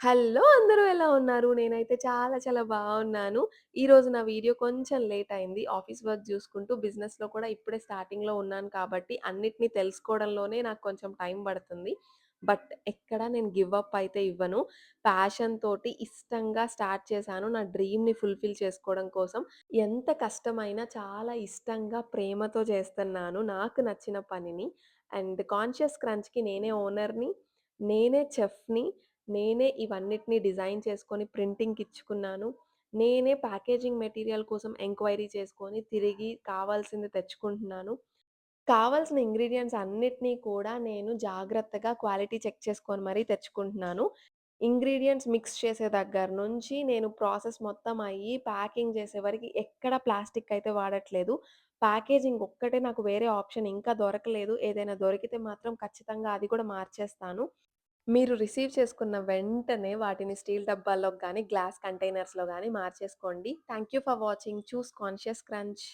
Hello! అందరూ ఎలా ఉన్నారు? నేనైతే చాలా చాలా బావున్నాను. ఈరోజు నా వీడియో కొంచెం లేట్ అయింది. ఆఫీస్ వర్క్ జూసుకుంటూ బిజినెస్‌లో కూడా ఇప్పుడే స్టార్టింగ్‌లో ఉన్నాను కాబట్టి అన్నిటిని తెలుసుకోవడంలోనే నాకు కొంచెం టైం పడుతుంది. బట్ ఎక్కడ నేను గివ్ అప్ అయితే ఇవ్వను. ప్యాషన్ తోటి ఇష్టంగా స్టార్ట్ చేశాను. నా డ్రీమ్‌ని ఫుల్‌ఫిల్ చేసుకోవడం కోసం. ఎంత కష్టమైనా చాలా ఇష్టంగా, ప్రేమతో చేస్తున్నాను నాకు నచ్చిన పనిని. అండ్ కాన్షియస్ క్రంచ్‌కి నేనే ఓనర్‌ని, నేనే చెఫ్‌ని. నేనే ఇవన్నిటిని డిజైన్ చేసుకొని ప్రింటింగ్‌కిచ్చుకున్నాను. నేనే ప్యాకేజింగ్ మెటీరియల్ కోసం ఎంక్వైరీ చేసుకొని, తిరిగి కావాల్సింది తెచ్చుకుంటున్నాను. కావాల్సిన ఇంగ్రీడియెంట్స్ అన్నిటిని కూడా నేను జాగ్రత్తగా క్వాలిటీ చెక్ చేసుకొని మరీ తెచ్చుకుంటున్నాను. ఇంగ్రీడియెంట్స్ మిక్స్ చేసే దగ్గర నుంచి నేను ప్రాసెస్ మొత్తం అయ్యి ప్యాకింగ్ చేసే వరకి ఎక్కడ ప్లాస్టిక్ అయితే వాడట్లేదు. ప్యాకేజింగ్ ఒక్కటే నాకు వేరే ఆప్షన్ ఇంకా దొరకలేదు. ఏదైనా దొరికితే మాత్రం ఖచ్చితంగా అది కూడా మార్చేస్తాను. మీరు రిసీవ్ చేసుకున్న వెంటనే వాటిని స్టీల్ డబ్బాల్లోకి గానీ, గ్లాస్ కంటైనర్స్‌లో గానీ మార్చేసుకోండి. Thank you for watching. Choose conscious crunch.